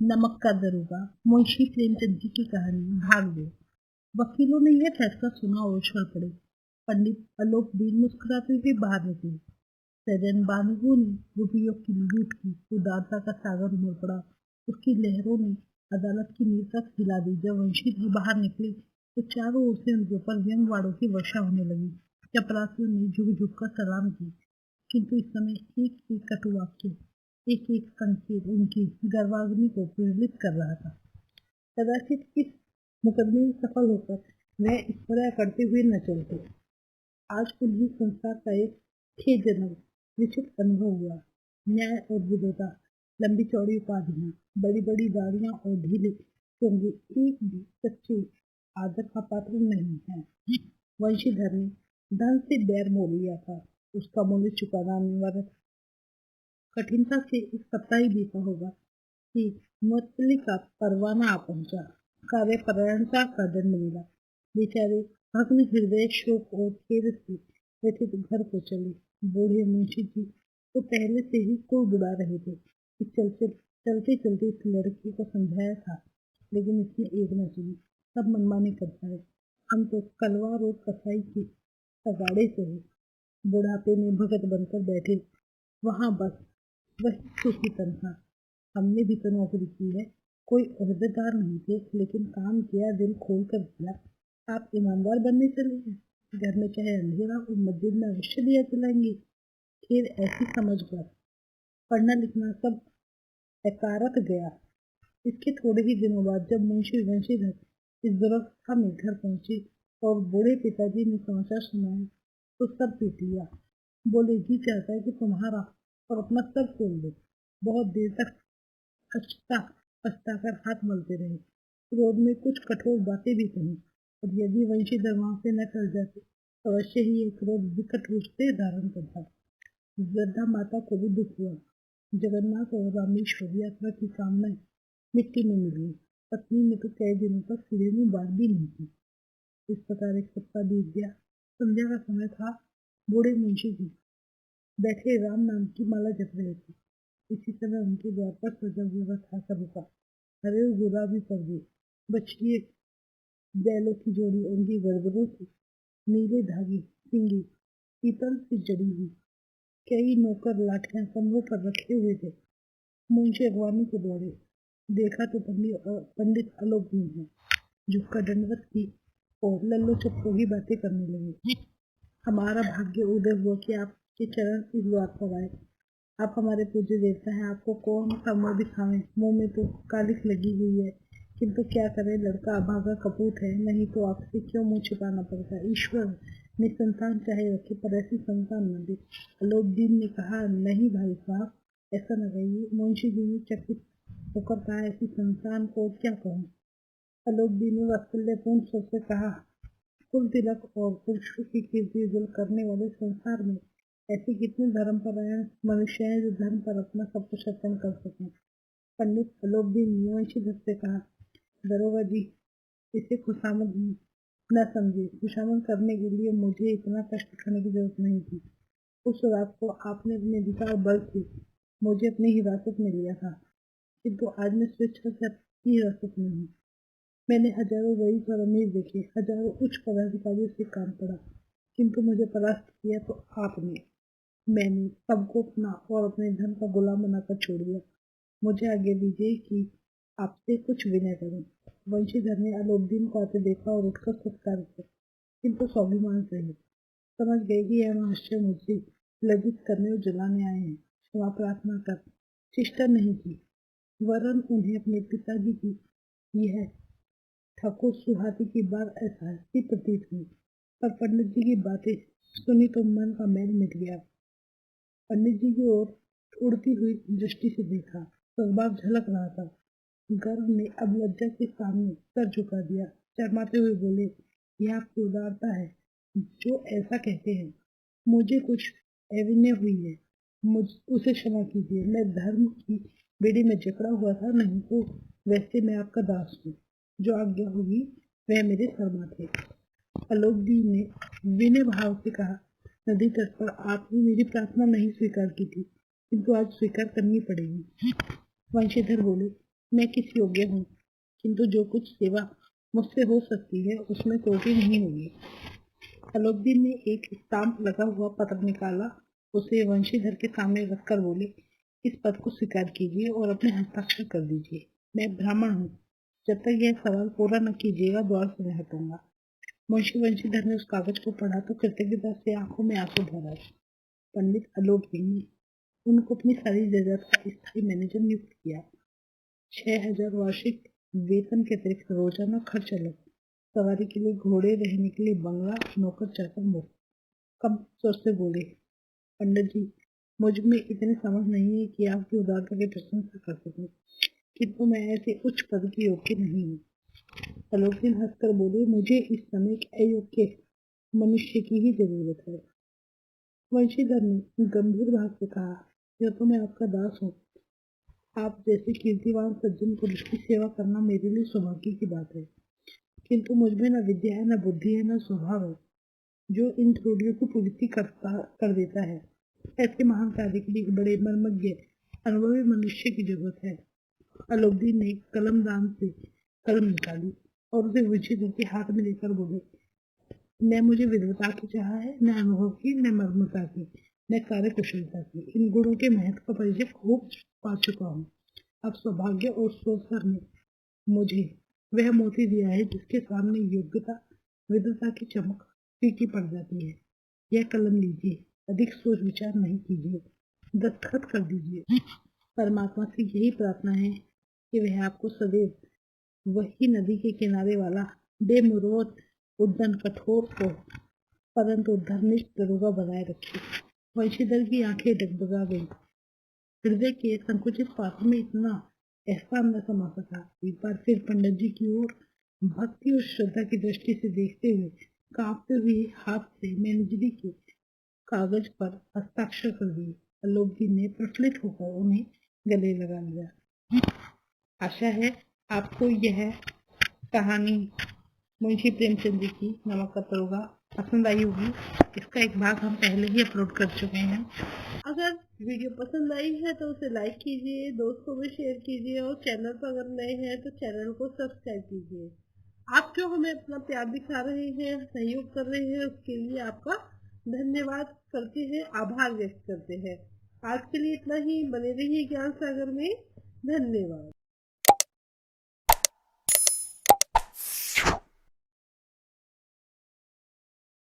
नमक का दरोगा, मुंशी प्रेमचंद जी की कहानी, भाग 2। वकीलों ने यह फैसला सुना और उछल पड़े। पंडित आलोक दीन मुस्कुराते हुए बाहर निकले। सजन बाबू ने रुपयों की लूट की, उदारता का सागर उमड़ पड़ा। उसकी लहरों ने अदालत की नींव तक हिला दी। जब वंशीधर बाहर निकले तो चारों ओर से उनके ऊपर व्यंग वाड़ों की वर्षा होने लगी। चपरासियों ने झुक झुक कर सलाम की, किंतु इस समय एक एक कटु वाक्य, एक एक संकेत उनकी गर्वाग्नि को प्रज्वलित कर रहा था। कदाचित इस मुकदमे में सफल होकर वह इस तरह करते हुए न चलते। आज उन्हें संसार का एक खेदजनक विचित्र अनुभव हुआ। न्याय और विधता, लंबी चौड़ी उपाधियां, बड़ी बड़ी दाढ़ियां और ढीले चोंगे एक भी सच्चे आदर का पात्र नहीं है। वंशीधर ने धन से बैर मोल लिया था, उसका मूल्य चुकाना अनिवार्य था। कठिनता से इस सप्ताह ही बीता होगा कि मुअत्तली का परवाना आ पहुंचा। कार्यपरायणता का दंड मिला। बेचारे भग्न हृदय, शोक और खेद से व्यथित घर को चले। बूढ़े मुंशी जी तो पहले से ही को बुला रहे थे कि चलते चलते इस लड़की को समझाया था, लेकिन इसने एक न सुनी। सब मनमानी करता है। हम तो कलवार और कसाई की तगाड़े से है। बुढ़ापे में भगत बनकर बैठे, वहां बस वही सूखी तनख्वाह। हमने भी तो नौकरी की है, कोई ओहदेदार नहीं थे, लेकिन काम किया, दिल खोल कर किया। आप ईमानदार बनने चले हैं। घर में चाहे अंधेरा हो, मस्जिद में अवश्य दिया जलाएंगे। फिर ऐसी समझ कर पढ़ना लिखना सब अकारक गया। इसके थोड़े ही दिनों बाद जब मुंशी वंशीधर इस दुर्वस्था में घर पहुंचे और बूढ़े पिताजी ने समाचार सुनाया तो सब पीट लिया। बोले, जी चाहता है कि तुम्हारा और अपना सर खोल दो। बहुत देर तक पछता पछता कर हाथ मलते रहे। क्रोध में कुछ कठोर बातें भी कही, और यदि वंशीधर वहां से न टल जाते तो अवश्य ही एक क्रोध विकट रूप से धारण करता। वृद्धा माता को भी दुख हुआ। जगन्नाथ और रामेश्वर यात्रा की कामनाएं मिट्टी में मिल गई। पत्नी ने तो कई दिनों तक सिरे में बात भी नहीं की। इस प्रकार एक सप्ताह बीत गया। संध्या का समय था। बूढ़े मुंशी जी बैठे राम नाम की माला जप रहे थे। इसी समय उनके द्वार पर सजा हुआ था रुका। हरे गुलाबी पर्दे, बछिए बैलों की जोड़ी, उनकी गड़बड़ों से नीले धागे, सिंगी पीतल से जड़ी हुई कई नौकर लाठियां कंधों पर रखे हुए थे। मुंशी अगवानी को दौड़े। देखा तो पंडित आलोक दीन है। झुककर दंडवत की और लल्लो चप्पो की बातें करने लगे। हमारा भाग्य उदय हुआ कि आपके चरण इस द्वार पर आए। आप हमारे पूज्य देवता हैं, आपको कौन सा मुंह दिखावे। मुंह में तो कालिख लगी हुई है, किंतु क्या करे, लड़का अभागा कपूत है, नहीं तो आपसे क्यों मुंह छिपाना पड़ता है। ईश्वर ने संतान चाहे रखे, पर ऐसी संतान न दे। आलोक दीन ने कहा, नहीं भाई साहब, ऐसा न कहिए। मुंशी जी ने चकित होकर कहा, ऐसी संतान को क्या कहूँ। आलोक दीन ने वात्सल्यपूर्ण स्वर से कहा, कुल तिलक और पुरुषों की कीर्ति उज्जवल करने वाले संसार में ऐसे कितने धर्मपरायण मनुष्य हैं जो धर्म पर अपना सब कुछ अर्पण कर सकें। पंडित आलोक दीन ने वंशीधर से कहा, दरोगा जी, इसे खुशामद न समझे। खुशामद करने के लिए मुझे इतना कष्ट उठाने की जरूरत नहीं थी। उस रात को आपने अपने विशाल बल से मुझे अपनी हिरासत में लिया था, किंतु आज मैं स्वेच्छा से आपकी हिरासत में हूँ। मैंने हजारों रईस और अमीर देखे, हजारों उच्च पदाधिकारियों से काम पड़ा, किंतु मुझे परास्त किया तो आपने। मैंने सबको अपना और अपने धन का गुलाम बनाकर छोड़ दिया। मुझे आगे दीजिए कि आपसे कुछ विनय करूं। वंशीधर ने आलोकदीन को आते देखा और उठकर सत्कार किया, किंतु स्वाभिमान सहित। समझ गए कि यह महाशय मुझसे लज्जित करने और जलाने आए हैं। क्षमा प्रार्थना कर चेष्टा नहीं की, वरन उन्हें अपने पिताजी की यह ठाकुर सुहाती की बात ऐसा ही प्रतीत हुई। पर पंडित जी की बातें सुनी तो मन का मैल मिट गया। पंडित जी की ओर उड़ती हुई दृष्टि से देखा, स्वभाव झलक रहा था। गर्व ने अब लज्जा के सामने सर झुका दिया। शर्माते हुए बोले, यह आपकी उदारता है जो ऐसा कहते हैं। मुझे कुछ अविनय हुई है, मुझ उसे क्षमा कीजिए। मैं धर्म की बेड़ी में जकड़ा हुआ था, नहीं तो वैसे मैं आपका दास हूँ। जो आज्ञा होगी वह मेरे शर्मा थे। आलोक दी ने विनय भाव से कहा, नदी तट पर आपने मेरी प्रार्थना नहीं स्वीकार की थी, किंतु आज स्वीकार करनी पड़ेगी। वंशीधर बोले, मैं किस योग्य हूँ, किंतु जो कुछ सेवा मुझसे हो सकती है उसमें त्रुटि नहीं होगी। अलाउद्दीन ने एक स्टाम्प लगा हुआ पत्र निकाला, उसे वंशीधर के सामने रखकर बोले, इस पद को स्वीकार कीजिए और अपने हस्ताक्षर कर दीजिए। मैं ब्राह्मण हूँ, जब तक यह सवाल पूरा न कीजिएगा द्वार से नहीं हटूंगा। मुंशी वंशीधर ने उस कागज को पढ़ा तो कृतज्ञता से आंखों में आंसू भर आए। पंडित अलोकदीन ने उनको अपनी सारी जायदाद का स्थायी मैनेजर नियुक्त किया। 6,000 वार्षिक वेतन के अतिरिक्त रोजाना खर्च अलग, सवारी के लिए घोड़े, रहने के लिए बंगला, नौकर चाकर मुफ्त। कम स्वर से बोले, पंडित जी, मुझ में इतनी समझ नहीं है कि आपकी उदारता की प्रशंसा कर सकूं, किंतु मैं ऐसे उच्च पद की योग्य नहीं हूँ। अलोकदीन हंसकर बोले, मुझे इस समय एक अयोग्य मनुष्य की ही जरूरत है। वंशीधर ने गंभीर भाव से कहा, यह तो मैं आपका दास हूँ। आप जैसे कीर्तिवान सज्जन पुरुष की सेवा करना मेरे लिए सौभाग्य की बात है, किंतु मुझमें न विद्या है, न बुद्धि है, न स्वभाव है जो इन त्रुटियों की पूर्ति कर देता है। ऐसे महान कार्य के लिए बड़े मर्मज्ञ अनुभवी मनुष्य की जरूरत है। अलाउद्दीन ने कलम दान से कलम निकाली और उसे वंशीधर के हाथ में लेकर बोले, न मुझे विद्वता की चाह है, न अनुभव की, न मर्मता की, न कार्य कुशलता की। इन गुणों के महत्व का परिचय खूब पा चुका हूँ। अब सौभाग्य और सोचकर ने मुझे वह मोती दिया है जिसके सामने योग्यता विद्वता की चमक फीकी पड़ जाती है। यह कलम लीजिए, अधिक सोच विचार नहीं कीजिए, दस्तखत कर दीजिए। परमात्मा से यही प्रार्थना है कि वह आपको सदैव वही नदी के किनारे वाला बेमुरवत उद्दंड कठोर को परंतु धर्मिष्ठ दरोगा बनाए रखे। वंशीधर की आंखें डगडगा गईं। हृदय के संकुचित पात्र में इतना एहसान न समा सका। एक बार फिर पंडित जी की ओर भक्ति और श्रद्धा की दृष्टि से देखते हुए कांपते हुए हाथ से मैनेजरी के कागज पर हस्ताक्षर कर दिए। अलोकदीन ने प्रफुल्लित होकर उन्हें गले लगा लिया। आशा है आपको यह कहानी मुंशी प्रेमचंद जी की नमक का दरोगा पसंद आई होगी। इसका एक भाग हम पहले ही अपलोड कर चुके हैं। अगर वीडियो पसंद आई है तो उसे लाइक कीजिए, दोस्तों में शेयर कीजिए और चैनल पर अगर नए हैं तो चैनल को सब्सक्राइब कीजिए। आप जो हमें अपना प्यार दिखा रहे हैं, सहयोग कर रहे हैं, उसके लिए आपका धन्यवाद करते हैं, आभार व्यक्त करते हैं। आज के लिए इतना ही। बने रहिए ज्ञान सागर में। धन्यवाद।